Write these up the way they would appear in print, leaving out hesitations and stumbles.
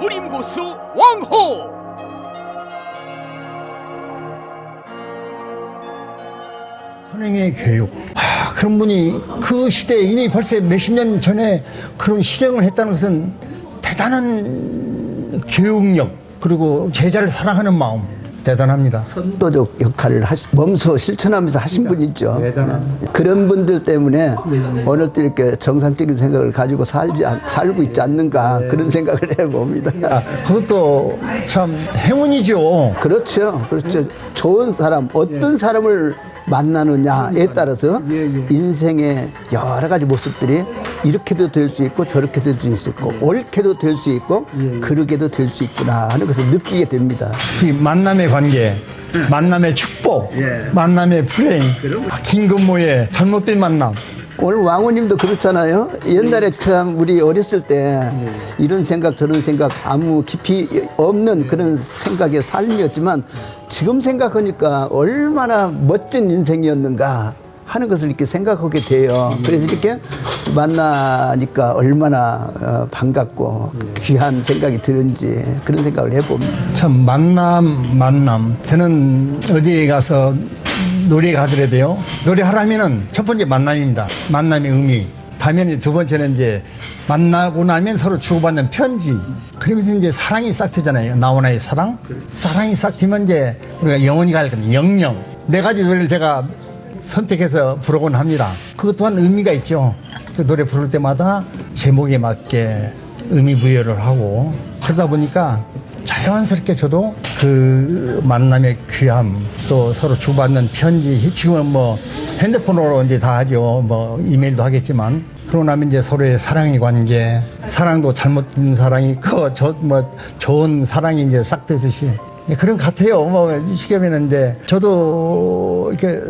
무림고수 왕호. 선행의 교육. 그런 분이 그 시대에 이미 벌써 몇십 년 전에 그런 실행을 했다는 것은 대단한 교육력, 그리고 제자를 사랑하는 마음, 대단합니다. 선도적 역할을 몸소 실천하면서 하신 분이죠. 대단합니다. 그런 분들 때문에 오늘 또 이렇게 정상적인 생각을 가지고 살고 있지 않는가, 그런 생각을 해봅니다. 그것도 참 행운이죠. 그렇죠. 그렇죠. 좋은 사람, 어떤 사람을 만나느냐에 따라서 인생의 여러 가지 모습들이 이렇게도 될 수 있고 저렇게 될 수 있고 옳게도 될 수 있고 그르게도 될 수 있구나 하는 것을 느끼게 됩니다. 이 만남의 관계, 만남의 축복, 만남의 불행, 김건모의 잘못된 만남. 오늘 왕호님도 그렇잖아요. 옛날에 참 우리 어렸을 때 이런 생각 저런 생각 아무 깊이 없는 그런 생각의 삶이었지만 지금 생각하니까 얼마나 멋진 인생이었는가 하는 것을 이렇게 생각하게 돼요. 그래서 이렇게 만나니까 얼마나 반갑고 귀한 생각이 드는지 그런 생각을 해봅니다. 참 만남. 저는 어디에 가서 노래 가더라도요, 노래하라면은 첫 번째 만남입니다. 만남의 의미. 다음에 두 번째는 이제 만나고 나면 서로 주고받는 편지. 그러면서 이제 사랑이 싹 트잖아요. 나와 나의 사랑. 사랑이 싹 트면 이제 우리가 영원히 갈 거는 영영. 네 가지 노래를 제가 선택해서 부르곤 합니다. 그것 또한 의미가 있죠. 그 노래 부를 때마다 제목에 맞게 의미 부여를 하고, 그러다 보니까 자연스럽게 저도 그 만남의 귀함, 또 서로 주고받는 편지, 지금은 뭐 핸드폰으로 이제 다 하죠. 뭐 이메일도 하겠지만, 그러고 나면 이제 서로의 사랑의 관계, 사랑도 잘못된 사랑이 있고, 좋은 사랑이 이제 싹 트듯이 그런 것 같아요. 뭐 시계면은 이제 저도 이렇게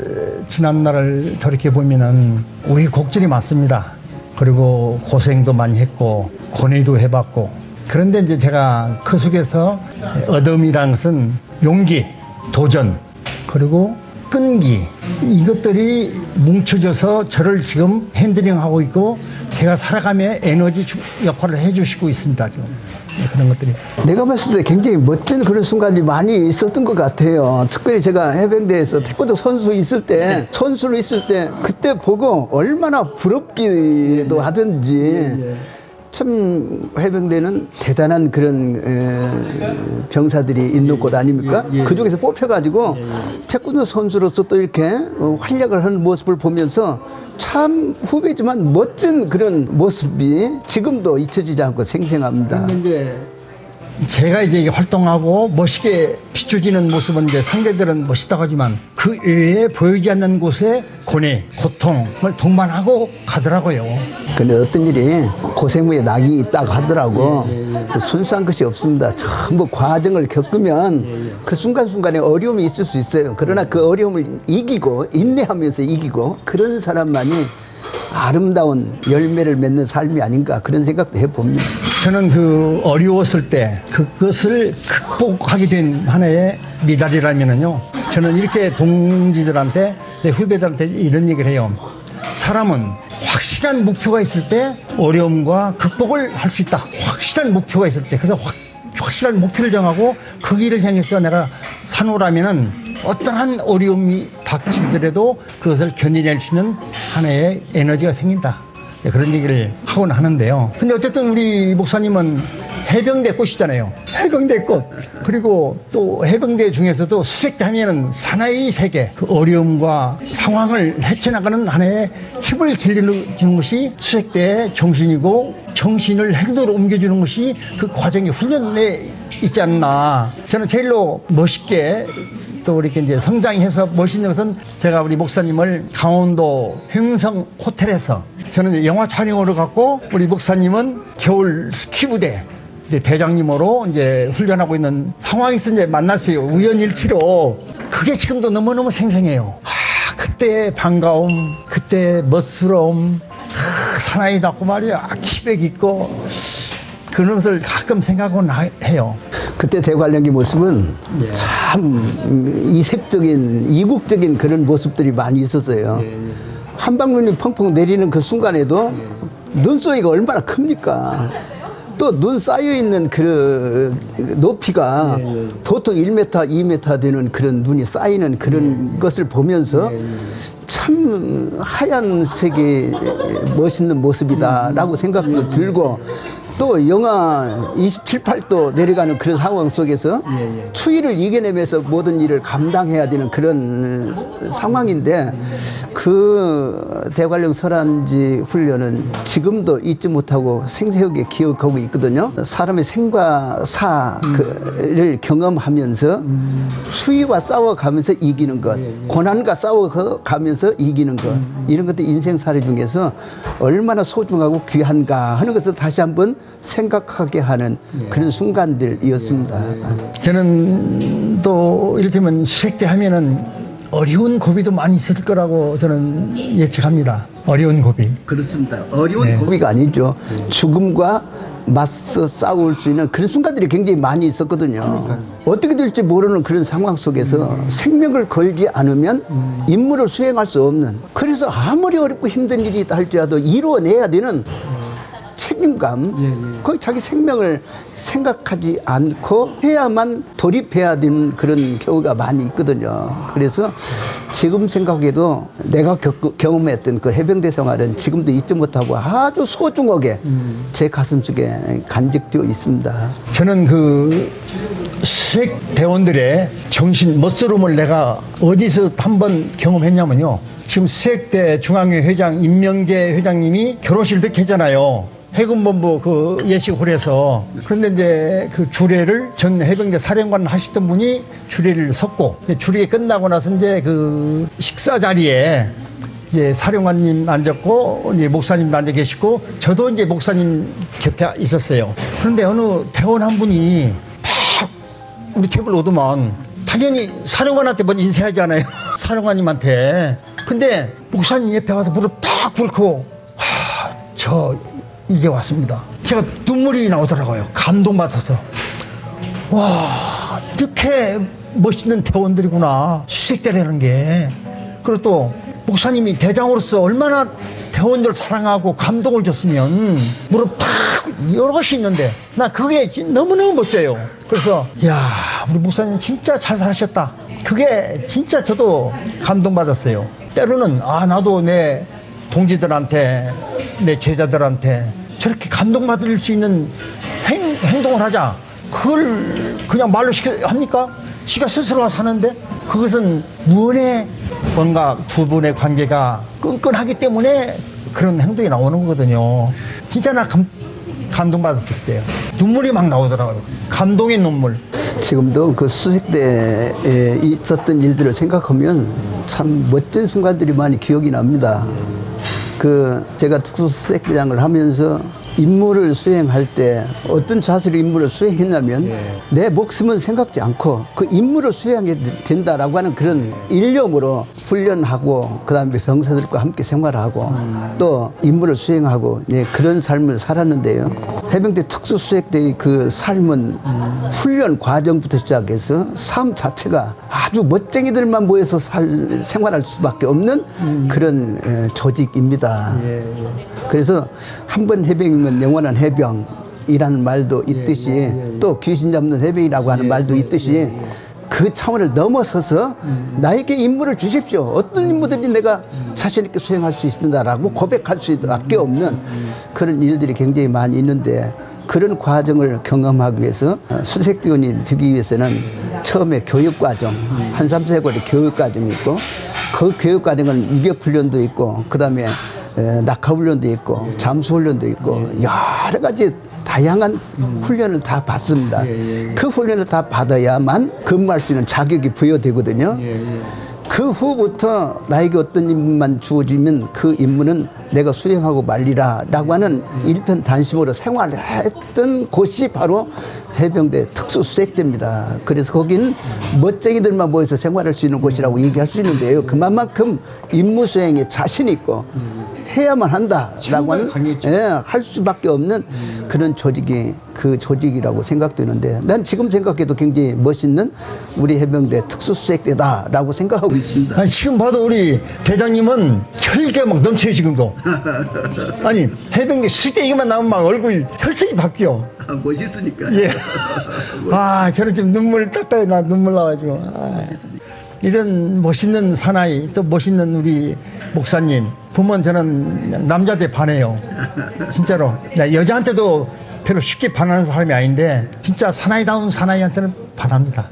지난 날을 돌이켜 보면은 우여곡절이 많습니다. 그리고 고생도 많이 했고 고뇌도 해봤고, 그런데 이제 제가 그 속에서 얻음이란 것은 용기, 도전, 그리고 끈기, 이것들이 뭉쳐져서 저를 지금 핸들링하고 있고 제가 살아가며 에너지 역할을 해주시고 있습니다. 지금 그런 것들이. 내가 봤을 때 굉장히 멋진 그런 순간이 많이 있었던 것 같아요. 특별히 제가 해병대에서 태권도 선수로 있을 때 그때 보고 얼마나 부럽기도 하든지, 참 해병대는 대단한 그런 병사들이 있는 곳 아닙니까? 그 중에서 뽑혀가지고 태권도 선수로서 또 이렇게 활약을 하는 모습을 보면서 참 후배지만 멋진 그런 모습이 지금도 잊혀지지 않고 생생합니다. 제가 이제 활동하고 멋있게 비춰지는 모습은 이제 상대들은 멋있다고 하지만 그 외에 보이지 않는 곳에 고뇌, 고통을 동반하고 가더라고요. 근데 어떤 일이 고생 후에 낙이 있다고 하더라고. 그 순수한 것이 없습니다. 전부 과정을 겪으면 그 순간순간에 어려움이 있을 수 있어요. 그러나 그 어려움을 이기고 인내하면서 이기고 그런 사람만이 아름다운 열매를 맺는 삶이 아닌가, 그런 생각도 해봅니다. 저는 그 어려웠을 때 그것을 극복하게 된 하나의 미달이라면은요, 저는 이렇게 동지들한테, 내 후배들한테 이런 얘기를 해요. 사람은 확실한 목표가 있을 때 어려움과 극복을 할 수 있다. 확실한 목표가 있을 때. 그래서 확실한 목표를 정하고 그 길을 향해서 내가 산호라면은 어떠한 어려움이 닥치더라도 그것을 견뎌낼 수 있는 하나의 에너지가 생긴다. 그런 얘기를 하곤 하는데요. 근데 어쨌든 우리 목사님은 해병대 꽃이잖아요. 해병대 꽃. 그리고 또 해병대 중에서도 수색대 하면은 사나이 세계, 그 어려움과 상황을 헤쳐나가는 하나의 힘을 길러주는 것이 수색대의 정신이고, 정신을 행동으로 옮겨주는 것이 그 과정의 훈련에 있지 않나. 저는 제일로 멋있게 또 이렇게 이제 성장해서 멋있는 것은, 제가 우리 목사님을 강원도 횡성 호텔에서 저는 이제 영화 촬영으로 갔고, 우리 목사님은 겨울 스키 부대 이제 대장님으로 이제 훈련하고 있는 상황에서 이제 만났어요. 우연일치로. 그게 지금도 너무너무 생생해요. 그때 반가움, 그때 멋스러움, 사나이답고 말이야, 기백 있고, 그런 것을 가끔 생각은 해요. 그때 대관령기 모습은 참 이색적인, 이국적인 그런 모습들이 많이 있었어요. 한방눈이 펑펑 내리는 그 순간에도 눈송이가 얼마나 큽니까? 또 눈 쌓여 있는 그 높이가 보통 1m, 2m 되는 그런 눈이 쌓이는 그런 것을 보면서 참 하얀색의 멋있는 모습이다라고 생각도 들고 또 영하 27, 8도 내려가는 그런 상황 속에서 추위를 이겨내면서 모든 일을 감당해야 되는 그런 상황인데 그 대관령 설한지 훈련은 지금도 잊지 못하고 생생하게 기억하고 있거든요. 사람의 생과 사를 경험하면서 추위와 싸워가면서 이기는 것, 고난과 싸워가면서 이기는 것, 이런 것들 인생살이 중에서 얼마나 소중하고 귀한가 하는 것을 다시 한번 생각하게 하는 그런 순간들이었습니다. 저는 또 이를테면 수색대 하면은 어려운 고비도 많이 있을 거라고 저는 예측합니다. 어려운 고비. 그렇습니다. 어려운 고비가 아니죠. 죽음과 맞서 싸울 수 있는 그런 순간들이 굉장히 많이 있었거든요. 어떻게 될지 모르는 그런 상황 속에서 생명을 걸지 않으면 임무를 수행할 수 없는, 그래서 아무리 어렵고 힘든 일이 있다 할지라도 이루어내야 되는 책임감, 거의 자기 생명을 생각하지 않고 해야만 돌입해야 되는 그런 경우가 많이 있거든요. 그래서 지금 생각해도 내가 경험했던 그 해병대 생활은 지금도 잊지 못하고 아주 소중하게 제 가슴속에 간직되어 있습니다. 저는 그 수색 대원들의 정신 멋스러움을 내가 어디서 한번 경험했냐면요. 지금 수색대 중앙회 회장 임명재 회장님이 결혼식을 늦게 했잖아요. 해군본부 그 예식홀에서. 그런데 이제 그 주례를 전 해병대 사령관 하시던 분이 주례를 섰고, 주례 끝나고 나서 이제 그 식사 자리에 이제 사령관님 앉았고, 이제 목사님도 앉아 계시고, 저도 이제 목사님 곁에 있었어요. 그런데 어느 대원 한 분이 딱 우리 테이블 오더만 당연히 사령관한테 먼저 인사하잖아요. 사령관님한테. 근데 목사님 옆에 와서 무릎 딱 꿇고, 저 이제 왔습니다. 제가 눈물이 나오더라고요. 감동받아서. 와, 이렇게 멋있는 대원들이구나. 수색대라는 게. 그리고 또 목사님이 대장으로서 얼마나 대원들 사랑하고 감동을 줬으면 무릎 탁 여러 것이 있는데 나 그게 너무너무 멋져요. 그래서 야, 우리 목사님 진짜 잘 살으셨다. 그게 진짜 저도 감동받았어요. 때로는 나도 내 동지들한테, 내 제자들한테 저렇게 감동받을 수 있는 행동을 하자. 그걸 그냥 말로 합니까? 지가 스스로가 사는데. 그것은 무언의 뭔가 두 분의 관계가 끈끈하기 때문에 그런 행동이 나오는 거거든요. 진짜 나 감동받았을 때요. 눈물이 막 나오더라고요. 감동의 눈물. 지금도 그 수색대에 있었던 일들을 생각하면 참 멋진 순간들이 많이 기억이 납니다. 제가 특수수색대장을 하면서 임무를 수행할 때 어떤 자세로 임무를 수행했냐면 내 목숨은 생각지 않고 그 임무를 수행해야 된다라고 하는 그런 일념으로 훈련하고 그다음에 병사들과 함께 생활하고 또 임무를 수행하고 그런 삶을 살았는데요. 해병대 특수수색대의 그 삶은 훈련 과정부터 시작해서 삶 자체가 아주 멋쟁이들만 모여서 생활할 수밖에 없는 그런 조직입니다. 그래서 한 번 해병이면 영원한 해병이라는 말도 있듯이 또 귀신 잡는 해병이라고 하는 말도 있듯이 그 차원을 넘어서서 나에게 임무를 주십시오. 어떤 임무든지 내가 자신 있게 수행할 수 있습니다라고 고백할 수밖에 없는 그런 일들이 굉장히 많이 있는데 그런 과정을 경험하기 위해서 수색대원이 되기 위해서는 처음에 교육과정, 한 3세월의 교육과정이 있고 그 교육과정은 유격훈련도 있고 그다음에 낙하훈련도 있고 잠수훈련도 있고 여러 가지 다양한 훈련을 다 받습니다. 그 훈련을 다 받아야만 근무할 수 있는 자격이 부여되거든요. 그 후부터 나에게 어떤 임무만 주어지면 그 임무는 내가 수행하고 말리라 라고 하는 일편단심으로 생활했던 곳이 바로 해병대 특수수색대입니다. 그래서 거기는 멋쟁이들만 모여서 생활할 수 있는 곳이라고 얘기할 수 있는데요. 그만큼 임무 수행에 자신 있고 해야만 한다라고 하는 할 수밖에 없는 그런 조직이 그 조직이라고 생각되는데 난 지금 생각해도 굉장히 멋있는 우리 해병대 특수수색대다라고 생각하고 있습니다. 아니, 지금 봐도 우리 대장님은 혈기가 막 넘쳐요 지금도. 아니 해병대 수색대 이것만 나오면 막 얼굴 혈색이 바뀌어. 멋있으니까. 예. 아, 저는 지금 눈물 닦아요. 나 눈물 나가지고. 아, 이런 멋있는 사나이, 또 멋있는 우리 목사님 보면 저는 남자한테 반해요. 진짜로. 나 여자한테도 별로 쉽게 반하는 사람이 아닌데 진짜 사나이다운 사나이한테는 반합니다.